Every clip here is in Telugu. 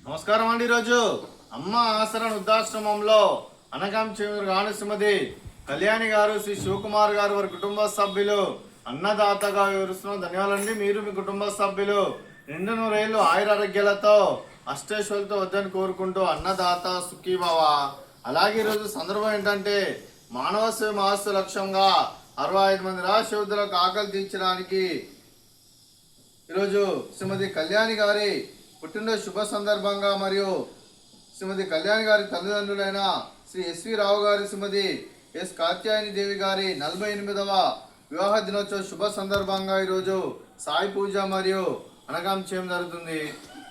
నమస్కారం అండి. ఈరోజు అమ్మ ఆసరణ వృద్ధాశ్రమంలో అనగాం చెమూరు గాను శ్రీమతి కళ్యాణి గారు, శ్రీ శివకుమార్ గారు వారి కుటుంబ సభ్యులు అన్నదాతగా వివరిస్తున్నాం. ధన్యవాదాలండి. మీరు మీ కుటుంబ సభ్యులు నిండు నూరేళ్లు ఆయురారోగ్యాలతో అష్టేశ్వరులతో వద్దని కోరుకుంటూ అన్నదాత సుఖీభవ. అలాగే ఈరోజు సందర్భం ఏంటంటే మానవ సేవ మహస్సు లక్ష్యంగా 65 మంది రాష్ట్రయుద్ధులకు ఆకలి తీర్చడానికి ఈరోజు శ్రీమతి కళ్యాణి గారి పుట్టినరోజు శుభ సందర్భంగా మరియు శ్రీమతి కళ్యాణి గారి తల్లిదండ్రులైన శ్రీ ఎస్వి రావు గారి, శ్రీమతి ఎస్ కాత్యాయని దేవి గారి 48వ వివాహ దినోత్సవ శుభ సందర్భంగా ఈరోజు సాయి పూజ మరియు అనగాం చేయడం జరుగుతుంది.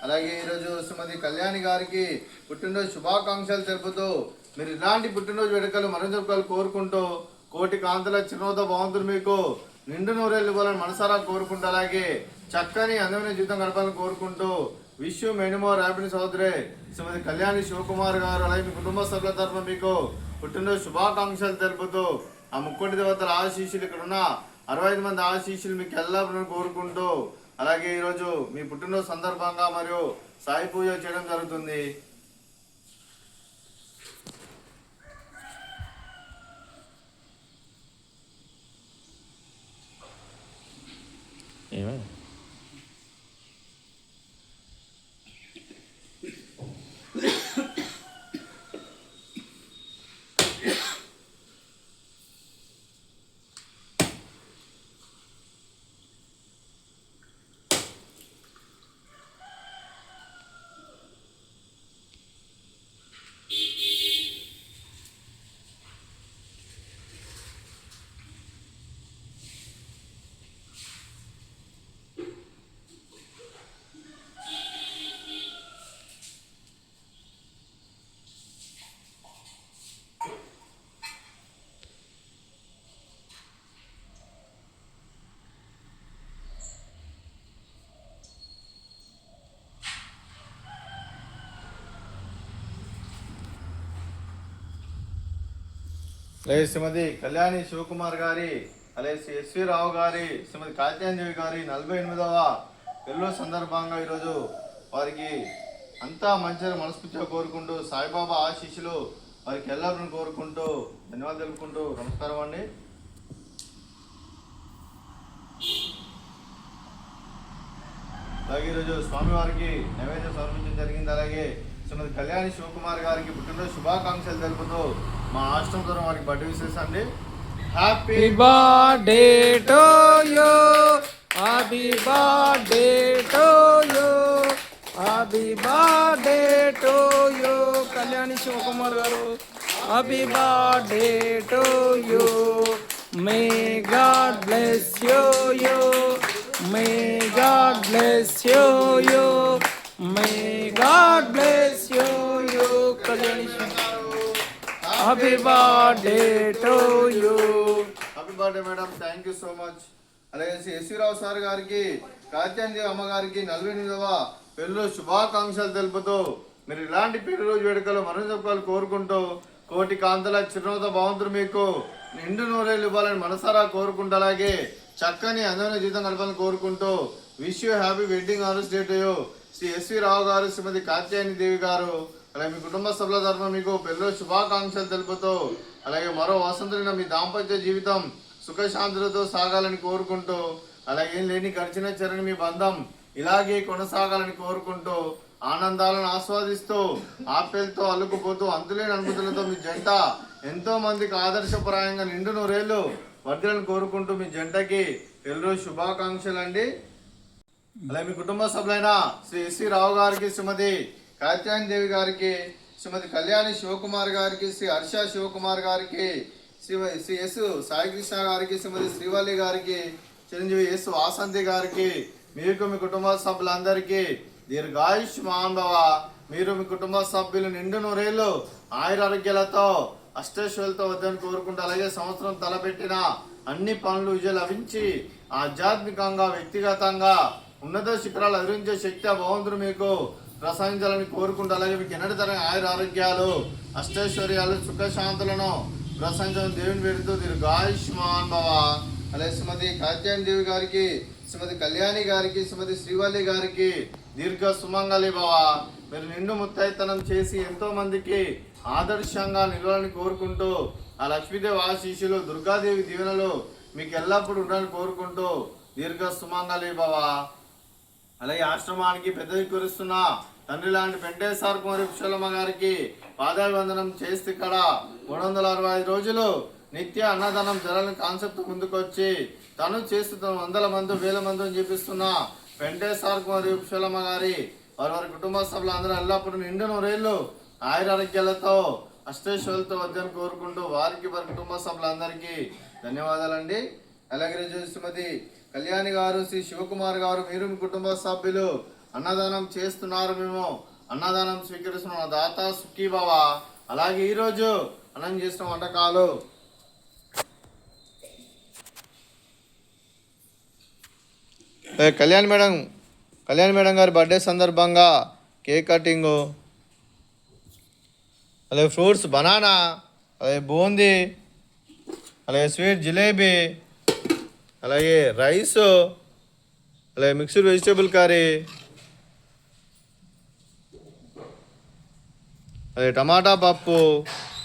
అలాగే ఈరోజు శ్రీమతి కళ్యాణి గారికి పుట్టినరోజు శుభాకాంక్షలు తెలుపుతూ మీరు ఇలాంటి పుట్టినరోజు వేడుకలు మరింత కోరుకుంటూ కోటి కాంతుల చిరునవ్వుతో భగవంతుడు మీకు నిండు నూరేళ్ళు ఇవ్వాలని మనసారా కోరుకుంటూ అలాగే చక్కని అందమైన జీవితం గడపాలని కోరుకుంటూ wish you many more happiness సహోదరి శ్రీమతి కళ్యాణి శివకుమార్ గారు అలాగే మీ కుటుంబ సభ్యుల తరఫున మీకు పుట్టినరోజు శుభాకాంక్షలు తెలుపుతూ ఆ ముక్కోటి దేవతల ఆశీస్సులు ఇక్కడ ఉన్న 65 మంది ఆశీస్సులు మీకు ఎల్లప్పుడూ కోరుకుంటూ అలాగే ఈరోజు మీ పుట్టినరోజు సందర్భంగా మరియు సాయి పూజ చేయడం జరుగుతుంది. ఏమే అలాగే శ్రీమతి కళ్యాణి శివకుమార్ గారి అలాగే శ్రీ ఎస్వి రావు గారి, శ్రీమతి కాత్యాయని గారి 48వ పెళ్ళి సందర్భంగా ఈరోజు వారికి అంతా మంచిగా మనస్ఫూర్తిగా కోరుకుంటూ సాయిబాబా ఆశీస్సులు వారికి ఎల్లప్పుడూ కోరుకుంటూ ధన్యవాదాలు తెలుపుకుంటూ నమస్కారం అండి. అలాగే ఈరోజు స్వామివారికి నైవేద్యం సమర్పించడం జరిగింది. అలాగే శ్రీమతి కళ్యాణి శివకుమార్ గారికి పుట్టినరోజు శుభాకాంక్షలు తెలుపుతూ మా ఆశ్రమం ద్వారా వారికి బర్త్డే విశేష అండి. Happy birthday to you, happy birthday to you, happy birthday to you Kalyani Sivakumar గారు, happy birthday to you. May God bless you, may God bless you, may God bless you Kalyani happy birthday to you. Happy birthday madam, thank you so much. అలాగే ఎస్వి రావు సార్ గారికి, కాత్యాయని అమ్మగారికి 48వ పెళ్ళి శుభాకాంక్షలు తెలుపుతూ మీరు ఇలాంటి పెళ్లి రోజు వేడుకలు మరణ చెప్పాలి కోరుకుంటూ కోటి కాంతుల చిరునవ్వుతో భగవంతుడు మీకు నిండు నూరేళ్ళు ఇవ్వాలని మనసారా కోరుకుంటూ అలాగే చక్కని అందమైన జీవితం గడపాలని కోరుకుంటూ wish you happy wedding anniversary to you. Shri S V Rao గారు, శ్రీమతి కాత్యాయని దేవి గారు అలాగే మీ కుటుంబ సభ్యుల తరఫున మీకు పెళ్ళి శుభాకాంక్షలు తెలుపుతూ అలాగే మరో వసంతులైన మీ దాంపత్య జీవితం సుఖశాంతులతో సాగాలని కోరుకుంటూ అలాగే ఏం లేని గడిచిన చెరని మీ బంధం ఇలాగే కొనసాగాలని కోరుకుంటూ ఆనందాలను ఆస్వాదిస్తూ ఆప్యాయతతో అల్లుకుపోతూ అంతులేని అనుభూతులతో మీ జంట ఎంతో మందికి ఆదర్శప్రాయంగా నిండు నూరేళ్లు వర్ధలను కోరుకుంటూ మీ జంటకి పెళ్ళి శుభాకాంక్షలు అండి. అలాగే మీ కుటుంబ సభ్యులైన శ్రీ ఎస్వి రావు గారికి, శ్రీమతి కాత్యాయని దేవి గారికి, శ్రీమతి కళ్యాణి శివకుమార్ గారికి, శ్రీ హర్ష శివకుమార్ గారికి, శ్రీ ఎస్ సాయికృష్ణ గారికి, శ్రీమతి శ్రీవల్లి గారికి, చిరంజీవి ఎస్ వాసంతి గారికి, మీకు మీ కుటుంబ సభ్యులందరికీ దీర్ఘాయుష్మాన్ భవ. మీరు మీ కుటుంబ సభ్యులు నిండు నూరేళ్లు ఆయురారోగ్యాలతో అష్టేశ్వరులతో వద్దని కోరుకుంటూ అలాగే సంవత్సరం తలపెట్టిన అన్ని పనులు విజయం లభించి ఆధ్యాత్మికంగా వ్యక్తిగతంగా ఉన్నత శిఖరాలు అధిరించే శక్తి భగవంతుడు మీకు ప్రసాదించాలని కోరుకుంటూ అలాగే మీకు ఎన్నటి తరం ఆయురారోగ్యాలు అష్టైశ్వర్యాలు సుఖశాంతులను ప్రసాదించాలని దేవుని పెడుతూ దీర్ఘాయుష్మాన్ భవ. అలాగే శ్రీమతి కాత్యాయని దేవి గారికి, శ్రీమతి కళ్యాణి గారికి, శ్రీమతి శ్రీవల్లి గారికి దీర్ఘ సుమంగళి భవ. మీరు నిండు ముత్తైతనం చేసి ఎంతో మందికి ఆదర్శంగా నిలవాలని కోరుకుంటూ ఆ లక్ష్మీదేవి ఆశీస్సులు దుర్గాదేవి దీవెనలు మీకు ఎల్లప్పుడూ ఉండాలని కోరుకుంటూ దీర్ఘ సుమంగళి భవ. అలాగే ఆశ్రమానికి పెద్దది కురుస్తున్న తండ్రి లాంటి వెంకటేశ్వర కుమారి పుష్పలమ్మ గారికి పాదాభివందనం చేస్తే ఇక్కడ 365 రోజులు నిత్య అన్నదానం జరగని కాన్సెప్ట్ ముందుకొచ్చి తను చేస్తున్న వందల మంది వేల మందిని చూపిస్తున్న వెంకటేశ్వర కుమారి పుష్పలమ్మ గారి వారి కుటుంబ సభ్యులు అందరూ ఎల్లప్పుడూ నిండు నూరేళ్లు ఆయురారోగ్యాలతో అష్టేశ్వరులతో వద్దని కోరుకుంటూ వారికి వారి కుటుంబ సభ్యులందరికీ ధన్యవాదాలండి. అలాగే శ్రీమతి కళ్యాణి గారు, శ్రీ శివకుమార్ గారు, మీరు మీ కుటుంబ సభ్యులు అన్నదానం చేస్తున్నారు. మేము అన్నదానం స్వీకరిస్తున్నాం. దాత సుఖీ భవ. అలాగే ఈరోజు అన్నం చేసిన వంటకాలు కళ్యాణ్ మేడం గారి బర్త్డే సందర్భంగా కేక్ కటింగు, అలాగే ఫ్రూట్స్ బనానా, అలాగే బూందీ, అలాగే స్వీట్ జిలేబీ, అలాగే రైస్, అలాగే మిక్స్డ్ వెజిటేబుల్ కర్రీ, అలాగే టమాటా పప్పు,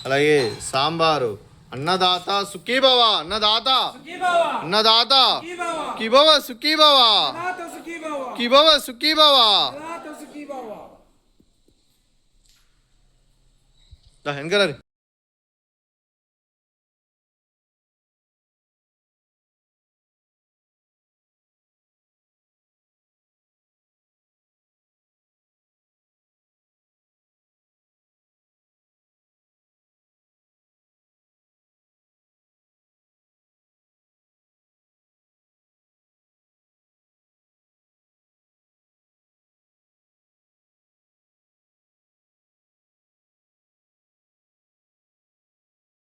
అలాగే సాంబారు. అన్నదాత సుఖీభవ. అన్నదాత అన్నదాత కిభవ సుఖీభవ. కిభవ సుఖీభవ. వెనకరా